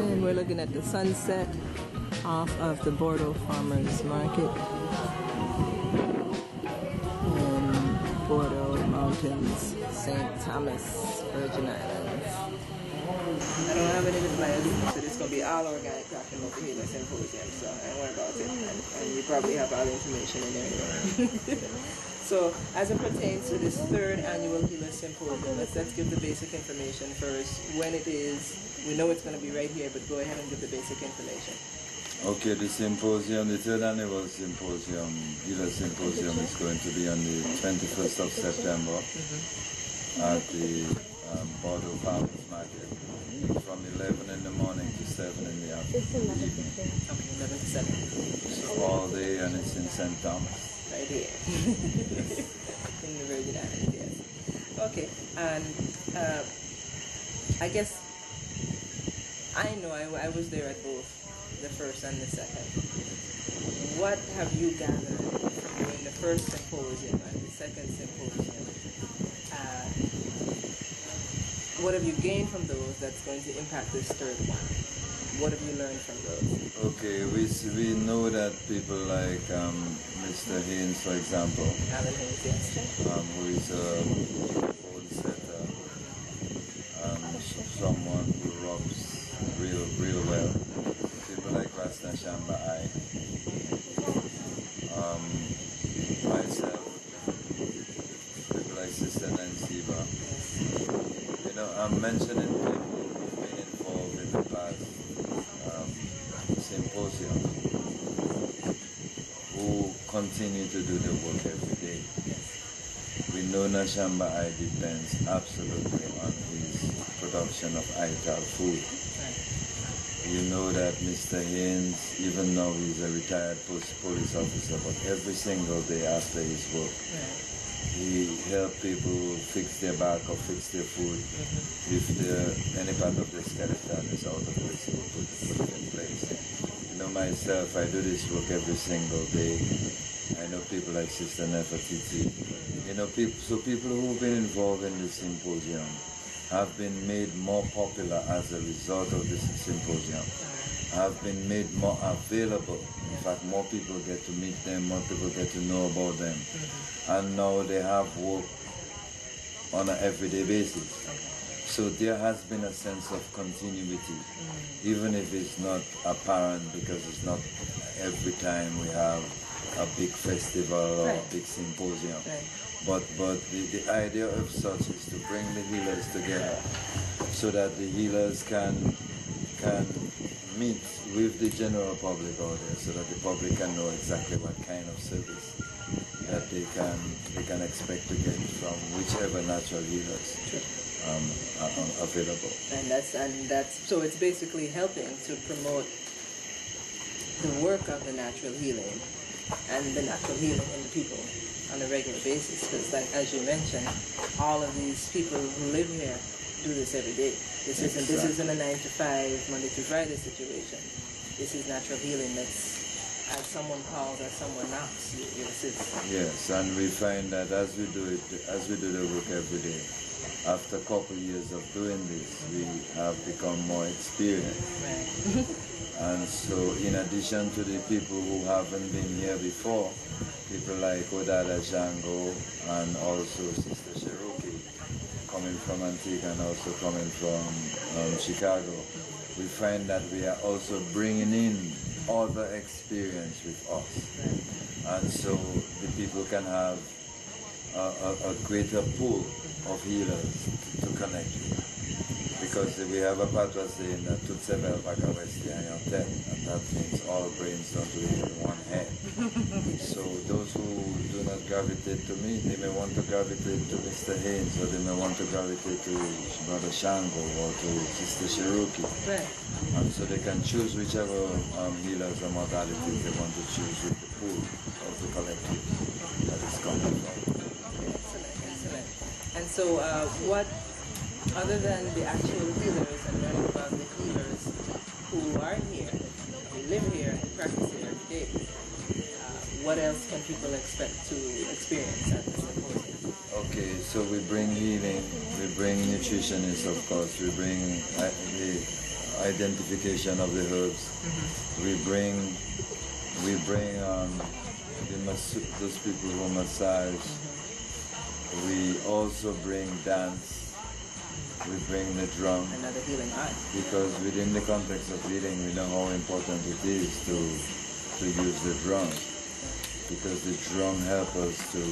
And we're looking at the sunset off of the Bordeaux Farmers Market in Bordeaux Mountains, St. Thomas, Virgin Islands. I don't have any flyers, so this is going to be all organic crafting of the Healer Symposium, so don't worry about it. And you probably have all the information in there anyway. So, as it pertains to this third annual Healer Symposium, let's give the basic information first. When it is, we know it's going to be right here, but go ahead and give the basic information. Okay, the symposium, the third annual symposium, Healer Symposium, is going to be on the 21st of September at the Bordeaux Farmers Market from 11 in the morning to 7 in the evening. Okay, 11 to 7. So all day, and it's in St. Thomas. Right here. In the Virgin Islands, yes. Okay, and I guess I know I was there at both the first and the second. What have you gathered from doing the first symposium and the second symposium? What have you gained from those that's going to impact this third one? What have you learned from those? Okay, we know that people like Mr. Haynes, for example, Alan Haynes, yes. who is a phone setter, someone who rubs real well. People like Ras Bobby, myself, people like Sister Nancyba. You know, I'm mentioning people who've been involved in the past symposium, who continue to do the work every day. We know Nashamba I depends absolutely on his production of ITAL food. You know that Mr. Haynes, even though he's a retired police officer, but every single day after his work, he helps people fix their back or fix their food. If any part of the skeleton is out of place, he will put it in place. You know, myself, I do this work every single day. I know people like Sister Nefertiti. You know, people who've been involved in the symposium have been made more popular as a result of this symposium, have been made more available. In fact, more people get to meet them, more people get to know about them. And now they have work on an everyday basis. So there has been a sense of continuity, even if it's not apparent, because it's not every time we have a big festival or a big symposium. But the idea of such is to bring the healers together so that the healers can meet with the general public out there, so that the public can know exactly what kind of service that they can expect to get from whichever natural healers are available. And that's so it's basically helping to promote the work of the natural healing and the natural healing in the people on a regular basis, because like as you mentioned, all of these people who live here do this every day. This isn't a 9 to 5 Monday to Friday situation. This is natural healing. That's, as someone calls, as someone knocks, you assist. Yes, and we find that as we do the work every day, after a couple of years of doing this, we have become more experienced. And so, in addition to the people who haven't been here before, people like Odada Django and also Sister Cherokee, coming from Antigua and also coming from Chicago, we find that we are also bringing in other experience with us. And so the people can have a greater pool of healers to connect with. Because we have a patois saying that tout se vel pakawesti and your ten, and that means all brains don't live in one head. So those who do not gravitate to me, they may want to gravitate to Mr. Haynes, or they may want to gravitate to Brother Shango or to Sister Cherokee. And so they can choose whichever healers or modalities they want to choose with the pool of the collective that is coming from. Excellent. And so what, other than the actual healers and learning about the healers who are here, who live here and practice here every day, what else can people expect to experience at the symposium? Okay, so we bring healing, we bring nutritionists, of course, we bring identification of the herbs. We bring those people who massage. We also bring dance. We bring the drum. Another healing art. Because within the context of healing, we know how important it is to use the drum. Because the drum helps us to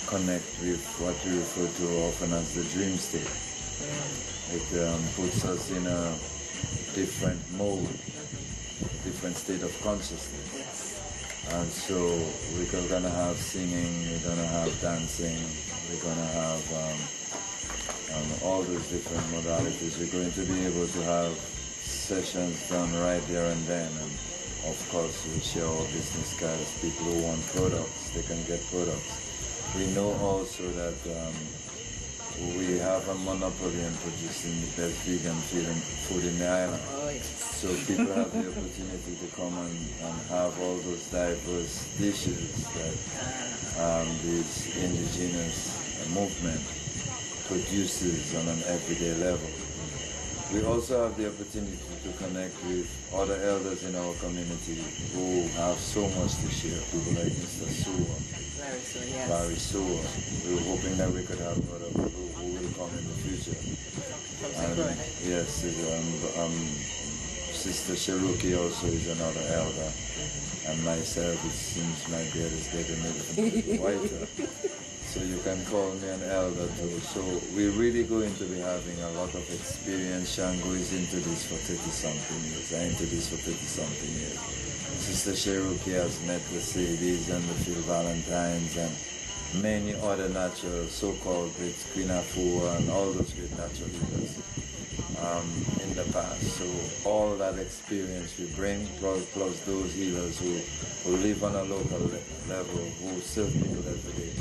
connect with what we refer to often as the dream state. It puts us in a different mode, a different state of consciousness. And so we're gonna have singing, we're gonna have dancing, we're gonna have all those different modalities. We're going to be able to have sessions done right there and then. And of course, we share our business cards. People who want products, they can get products. We know also that we have a monopoly in producing the best vegan food in the island. Oh, yes. So people have the opportunity to come and have all those diverse dishes that this indigenous movement produces on an everyday level. We also have the opportunity to connect with other elders in our community who have so much to share. People like Mr. Sewell, Larry Sewell. We were hoping that we could have other people who will come in the future. Yes, Sister Cherokee also is another elder. And myself, it seems my beard is getting a little whiter. So you can call me an elder too. So we're really going to be having a lot of experience. Shango is into this for 30-something years. I'm into this for 30-something years. Sister Cherokee has met the Sadies and the Phil Valentines and many other natural, so-called great Queen Afua and all those great natural leaders in the past. So all that experience we bring, plus those healers who live on a local level, who serve people every day,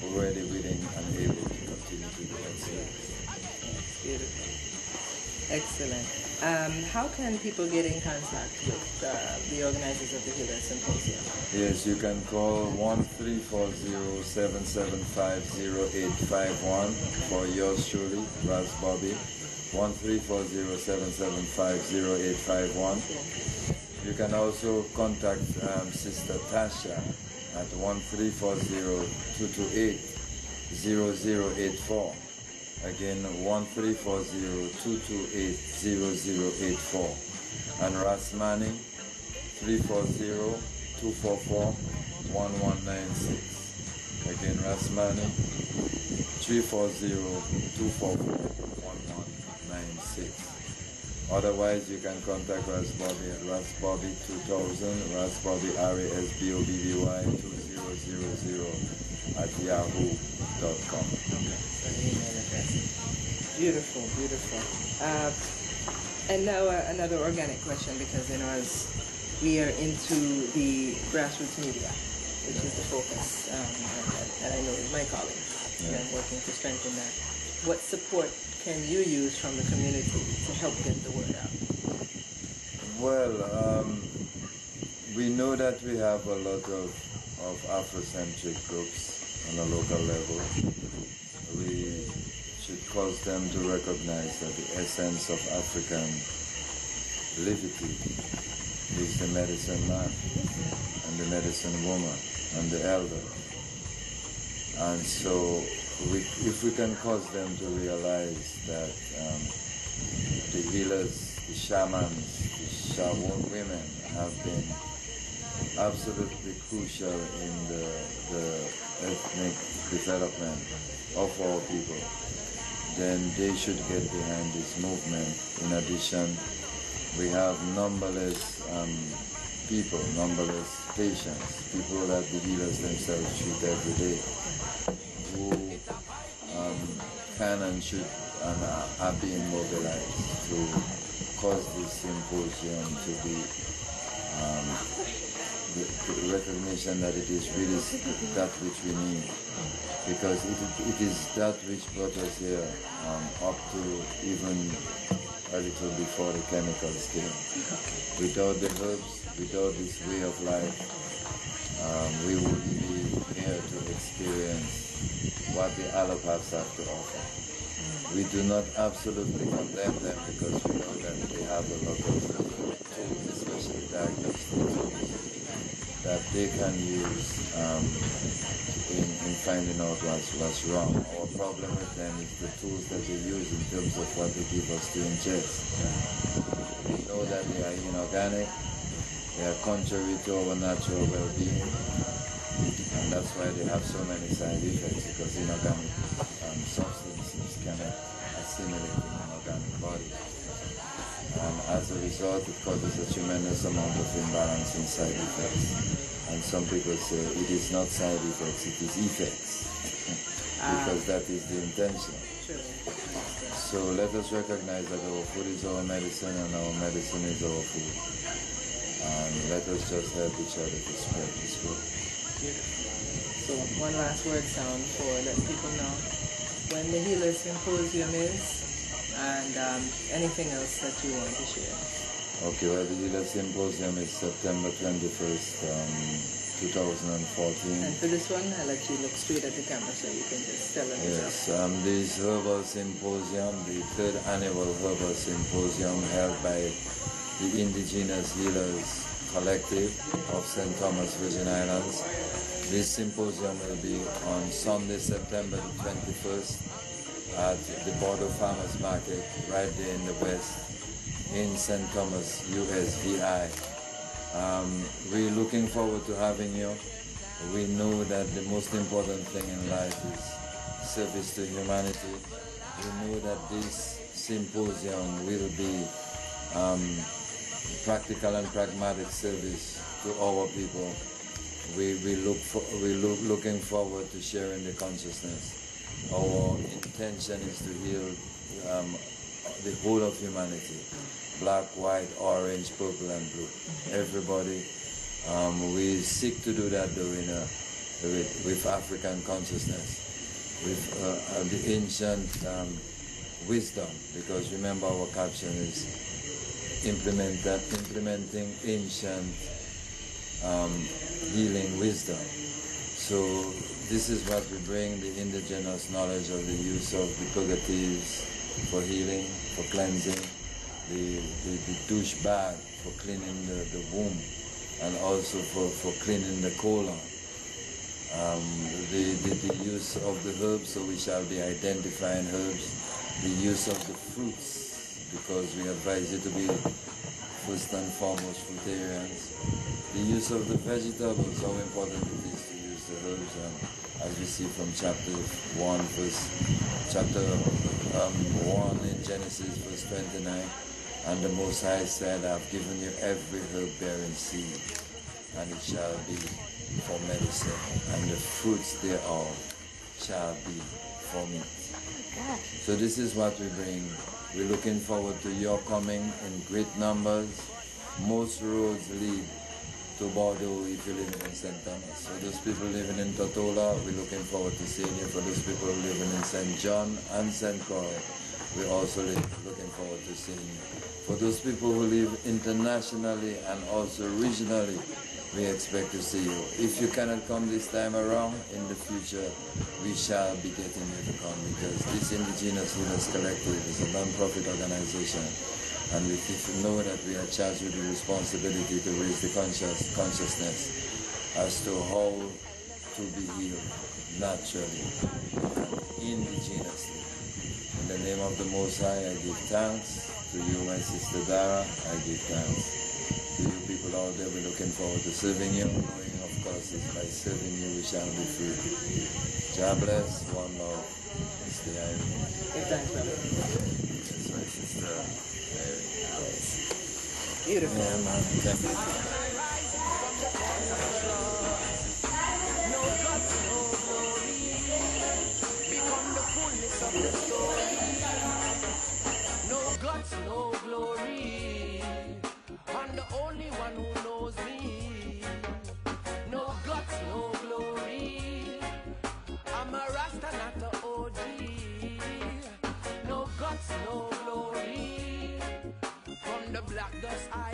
already willing and able to continue to do excellent. Beautiful. Excellent. How can people get in contact with the organizers of the Healer Symposium? Yes, you can call 1-340-775-0851 for yours truly, Ras Bobby. 1-340-775-0851. You can also contact Sister Tasha at 1-340-228-0084. Again, 1-340-228-0084. And Rasmani, 340-244-1196. Again, Rasmani, 340-244-1196. Otherwise, you can contact Ras Bobby at Ras Bobby 2000, Ras Bobby RASBOBBY 2000 at yahoo.com. Beautiful, beautiful. And now another organic question, because as we are into the grassroots media, which is the focus, and I know is my calling. Yeah. I'm working to strengthen that. What support can you use from the community to help get the word out? Well, we know that we have a lot of Afrocentric groups on a local level. We should cause them to recognize that the essence of African livity is the medicine man and the medicine woman and the elder. And so if we can cause them to realize that the healers, the shamans, the shaman women have been absolutely crucial in the ethnic development of our people, then they should get behind this movement. In addition, we have numberless people, numberless patients, people that the healers themselves treat every day, who can and should and are being mobilized to cause this symposium to be the recognition that it is really that which we need, because it is that which brought us here up to even a little before the chemicals came. Without the herbs, without this way of life, we wouldn't be here to experience what the allopaths have to offer. We do not absolutely condemn them, because we know that they have a lot of tools, especially diagnostic tools, that they can use in finding out what's wrong. Our problem with them is the tools that they use in terms of what they give us to ingest. We know that they are inorganic, they are contrary to our natural well-being, and that's why they have so many side effects, because inorganic substances cannot assimilate in an organic body. And as a result, it causes a tremendous amount of imbalance in side effects. And some people say it is not side effects, it is effects, because that is the intention. So let us recognize that our food is our medicine and our medicine is our food. And let us just help each other to spread this food. So one last word sound for letting people know when the Healer Symposium is, and anything else that you want to share. Okay, well, the Healer Symposium is September 21st, 2014. And for this one, I'll let you look straight at the camera so you can just tell them. Yes, this Herbal Symposium, the 3rd annual Herbal Symposium held by the Indigenous Healers Collective of St. Thomas, Virgin Islands. This symposium will be on Sunday, September the 21st at the Border Farmers Market right there in the west in St. Thomas, USVI. We're looking forward to having you. We know that the most important thing in life is service to humanity. We know that this symposium will be practical and pragmatic service to our people. We're looking forward to sharing the consciousness. Our intention is to heal the whole of humanity. Black, white, orange, purple and blue. Everybody. We seek to do that though with African consciousness, with the ancient wisdom, because remember our caption is implementing ancient healing wisdom. So this is what we bring, the indigenous knowledge of the use of the purgatives for healing, for cleansing, the douche bag for cleaning the womb, and also for cleaning the colon. The use of the herbs, so we shall be identifying herbs, the use of the fruits, because we advise you to be first and foremost fruitarians, the use of the vegetables, how important it is to use the herbs, as we see from chapter 1 in Genesis verse 29, and the Most High said, I've given you every herb bearing seed, and it shall be for medicine, and the fruits thereof shall be for meat. So this is what we bring. We're looking forward to your coming in great numbers. Most roads lead to Bordeaux if you live in St. Thomas. For those people living in Totola, we're looking forward to seeing you. For those people living in St. John and St. Croix, we're also looking forward to seeing you. For those people who live internationally and also regionally, we expect to see you. If you cannot come this time around, in the future, we shall be getting you to come, because this Indigenous Healers Collective is a non-profit organization, and we know that we are charged with the responsibility to raise the consciousness as to how to be healed naturally, indigenously. In the name of the Most High, I give thanks. To you, my sister Dara, I give thanks. To you people out there, we're looking forward to serving you, knowing of course is by serving you we shall be free. God bless, one love. Stay high. Thanks, brother. That's my sister Mary. Beautiful. Yeah, man. Thank you. No guts, no glory. I'm the only one who knows me. No guts, no glory. I'm a Rasta, not a OG. No guts, no glory. From the black dust I